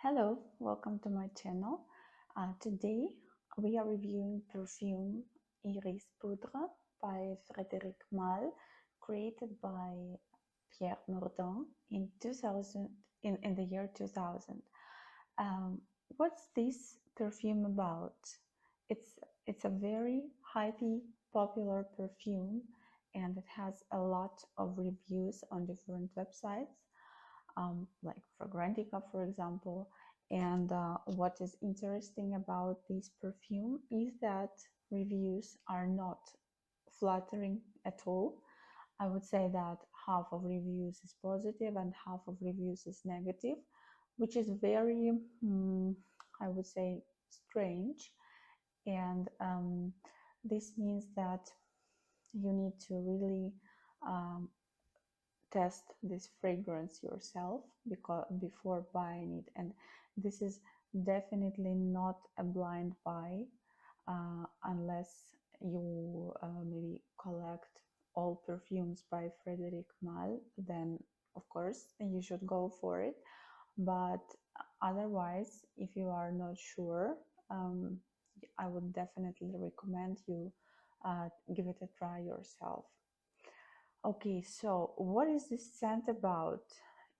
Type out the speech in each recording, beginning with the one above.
Hello, welcome to my channel. Today we are reviewing Perfume Iris Poudre by Frederic Malle, created by Pierre Bourdon in 2000 in the year 2000. What's this perfume about? It's a very highly popular perfume, and it has a lot of reviews on different websites, like Fragrantica, for example. And what is interesting about this perfume is that reviews are not flattering at all. I would say that half of reviews is positive and half of reviews is negative, which is very, I would say, strange. And this means that you need to really um, test this fragrance yourself before buying it, and this is definitely not a blind buy, unless you maybe collect all perfumes by Frederic Malle. Then of course you should go for it, but otherwise, if you are not sure, I would definitely recommend you give it a try yourself. Okay, so what is this scent about?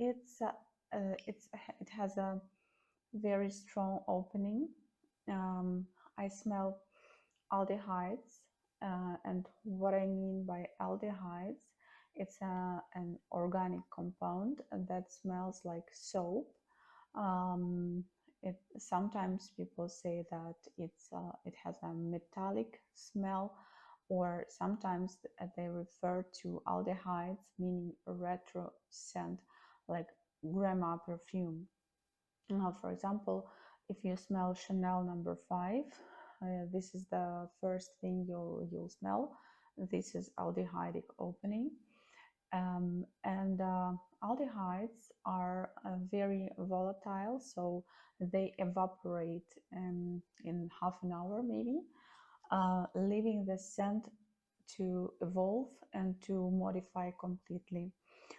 It's it has a very strong opening. I smell aldehydes, and what I mean by aldehydes, it's an organic compound that smells like soap. Sometimes people say that it has a metallic smell, or sometimes they refer to aldehydes, meaning a retro scent, like grandma perfume. For example, if you smell Chanel number 5, this is the first thing you'll smell. This is aldehydic opening. And aldehydes are very volatile, so they evaporate in half an hour maybe, leaving the scent to evolve and to modify completely.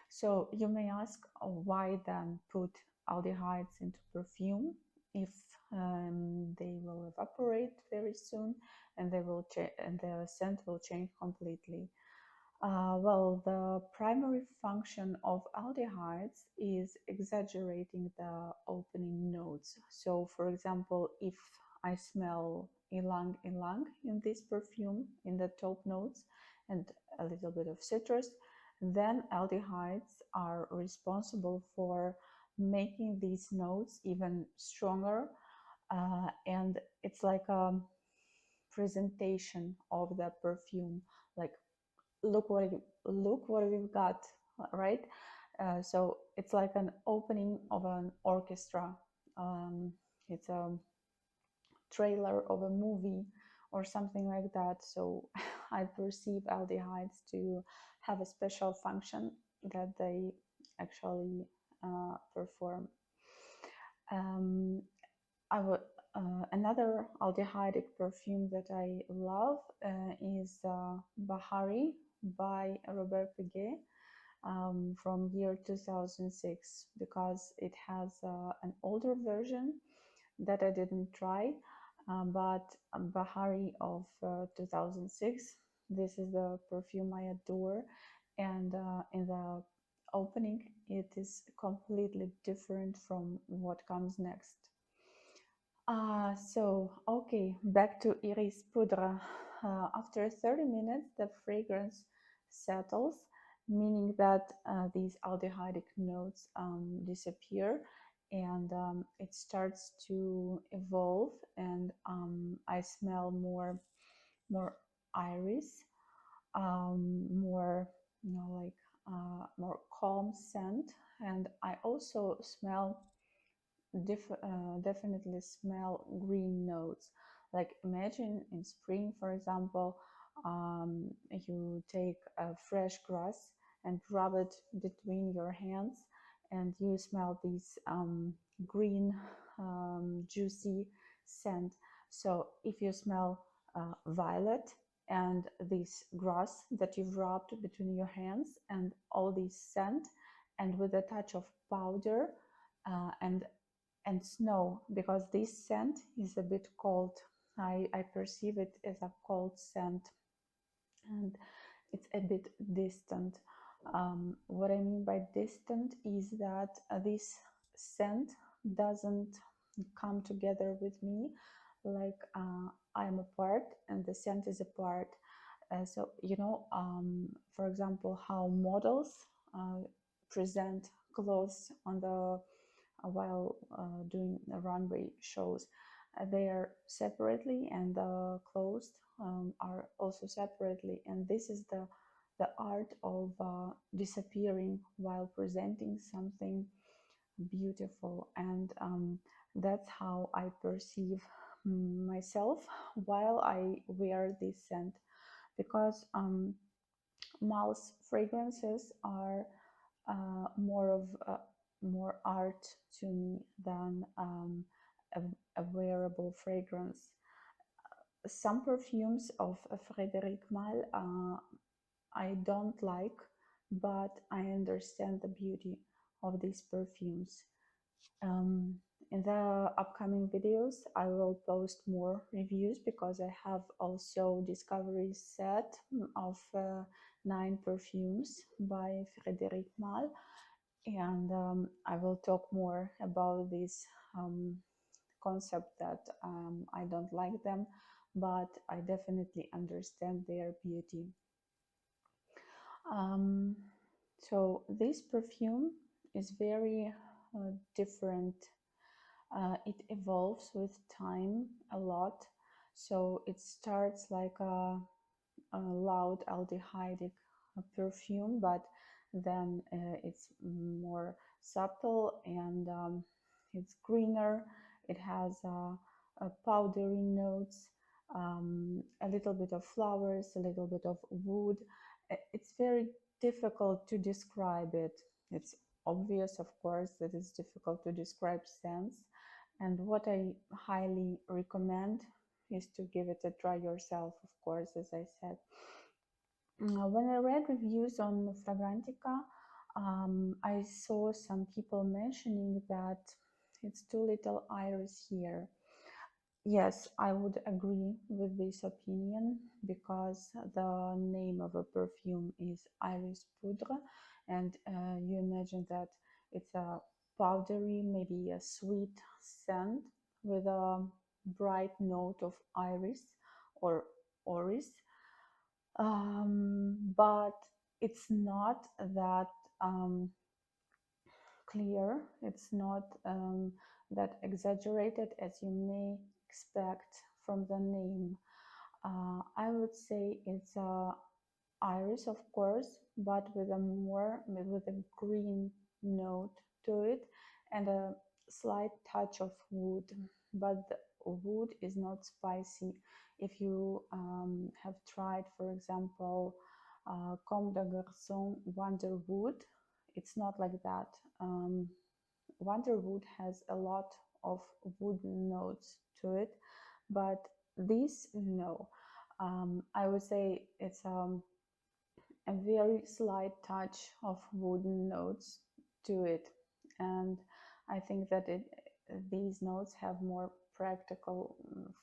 So you may ask, why then put aldehydes into perfume if they will evaporate very soon and they will and the scent will change completely? Well, the primary function of aldehydes is exaggerating the opening notes. So, for example, if I smell ylang ylang in this perfume, in the top notes, and a little bit of citrus, then aldehydes are responsible for making these notes even stronger. And it's like a presentation of the perfume, like look what we've got, right? So it's like an opening of an orchestra. It's a trailer of a movie or something like that. So I perceive aldehydes to have a special function that they actually perform. um, Another aldehydic perfume that I love is Bahari by Robert Piguet, from year 2006, because it has an older version that I didn't try, but Bahari of 2006, this is the perfume I adore, and in the opening it is completely different from what comes next. Okay, back to Iris Poudre. After 30 minutes, the fragrance settles, meaning that these aldehydic notes disappear, and it starts to evolve, and I smell more iris, more, like more calm scent, and I also smell definitely smell green notes. Like imagine in spring, for example, you take a fresh grass and rub it between your hands, and you smell this green, juicy scent. So if you smell violet and this grass that you've rubbed between your hands and all this scent, and with a touch of powder, and and snow, because this scent is a bit cold. I perceive it as a cold scent, and it's a bit distant. What I mean by distant is that this scent doesn't come together with me, like I'm apart and the scent is apart. So, you know, for example, how models present clothes on the while doing the runway shows. They are separately, and the clothes are also separately. And this is the art of disappearing while presenting something beautiful. And that's how I perceive myself while I wear this scent, because Mal's fragrances are more of more art to me than a wearable fragrance. Some perfumes of Frederic Malle I don't like, but I understand the beauty of these perfumes. Um, in the upcoming videos, I will post more reviews, because I have also discovery set of 9 perfumes by Frederic Malle, and I will talk more about this concept that I don't like them, but I definitely understand their beauty. Um, so this perfume is very different. It evolves with time a lot. So it starts like a loud aldehydic perfume, but then it's more subtle, and it's greener. It has powdery notes, a little bit of flowers, a little bit of wood. It's very difficult to describe it. It's obvious, of course, that it's difficult to describe scents. And what I highly recommend is to give it a try yourself, of course, as I said. When I read reviews on Fragrantica, I saw some people mentioning that it's too little iris here. Yes, I would agree with this opinion, because the name of a perfume is Iris Poudre, and you imagine that it's a powdery, maybe a sweet scent with a bright note of iris or orris, but it's not that clear, it's not that exaggerated as you may expect from the name. I would say it's a iris, of course, but with a green note to it, and a slight touch of wood. But the wood is not spicy. If you have tried, for example, Comme des Garçons Wonderwood, it's not like that. Wonderwood has a lot of wooden notes to it, but this, no. I would say it's a very slight touch of wooden notes to it, and I think that these notes have more practical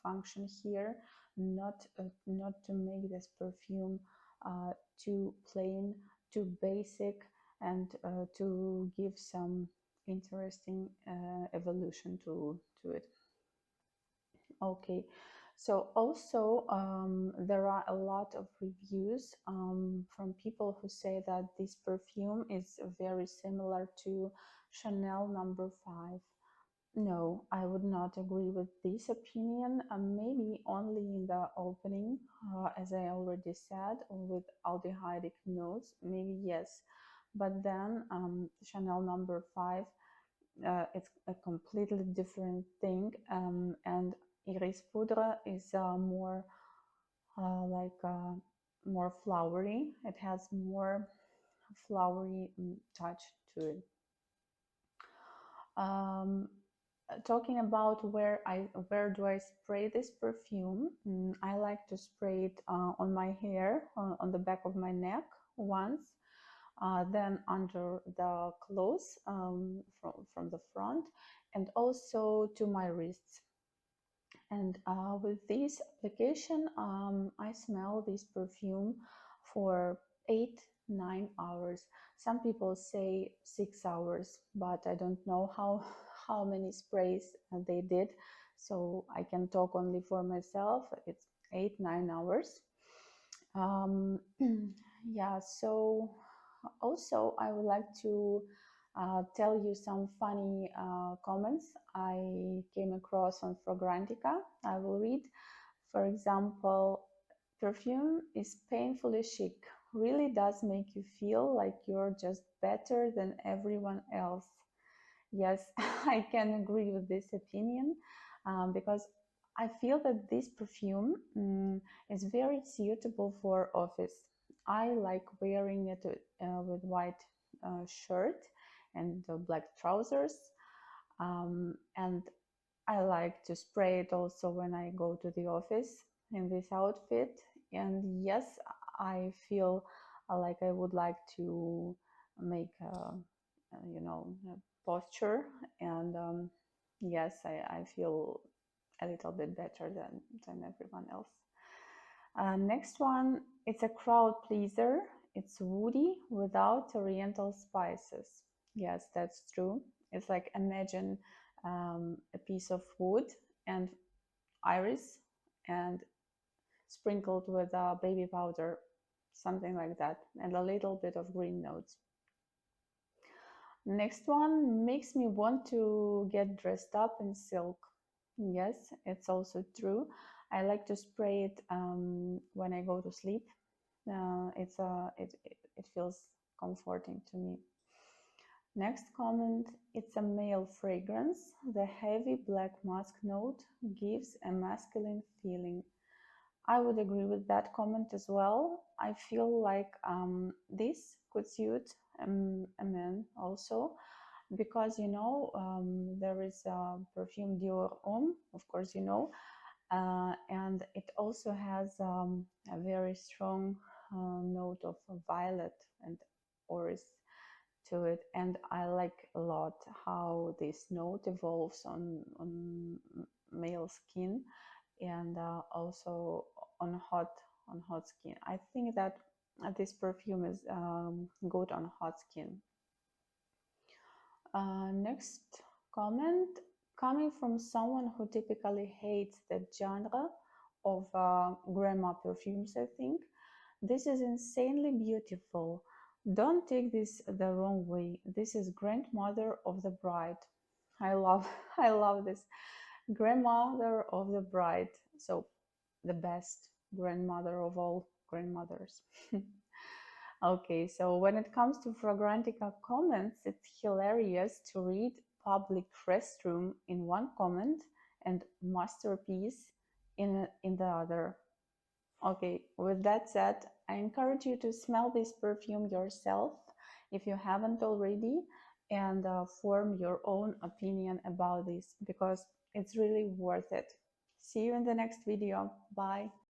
function here, not to make this perfume too plain, too basic, and to give some interesting evolution to it. Okay, so also there are a lot of reviews from people who say that this perfume is very similar to Chanel number 5. No, I would not agree with this opinion. Maybe only in the opening, as I already said, with aldehydic notes, maybe yes. But then Chanel number 5, it's a completely different thing, and Iris Poudre is more flowery. It has more flowery touch to it. Talking about where do I spray this perfume, I like to spray it on my hair, on the back of my neck once. then under the clothes, from the front, and also to my wrists. And with this application, I smell this perfume for 8-9 hours. Some people say 6 hours, but I don't know how many sprays they did, so I can talk only for myself. It's 8-9 hours. Yeah, so also I would like to tell you some funny comments I came across on Fragrantica. I will read. For example, perfume is painfully chic. Really does make you feel like you're just better than everyone else. Yes, I can agree with this opinion, because I feel that this perfume is very suitable for office. I like wearing it with white shirt and black trousers, and I like to spray it also when I go to the office in this outfit. And yes, I feel like I would like to make a posture, and yes, I feel a little bit better than everyone else. Next one, it's a crowd pleaser. It's woody without oriental spices. Yes, that's true. It's like, imagine a piece of wood and iris and sprinkled with baby powder, something like that, and a little bit of green notes. Next one makes me want to get dressed up in silk. Yes, it's also true. I like to spray it when I go to sleep. It feels comforting to me. Next comment, it's a male fragrance. The heavy black musk note gives a masculine feeling. I would agree with that comment as well. I feel like this could suit a man also, because there is a perfume Dior Homme, of course and it also has a very strong note of violet and orris to it, and I like a lot how this note evolves on male skin, and also on hot skin. I think that this perfume is good on hot skin. Next comment, coming from someone who typically hates the genre of grandma perfumes, I think this is insanely beautiful. Don't take this the wrong way. This is grandmother of the bride. I love I love this. Grandmother of the bride. So the best grandmother of all grandmothers. Okay, so when it comes to Fragrantica comments, it's hilarious to read public restroom in one comment and masterpiece in the other. Okay, with that said, I encourage you to smell this perfume yourself if you haven't already, and form your own opinion about this, because it's really worth it. See you in the next video. Bye.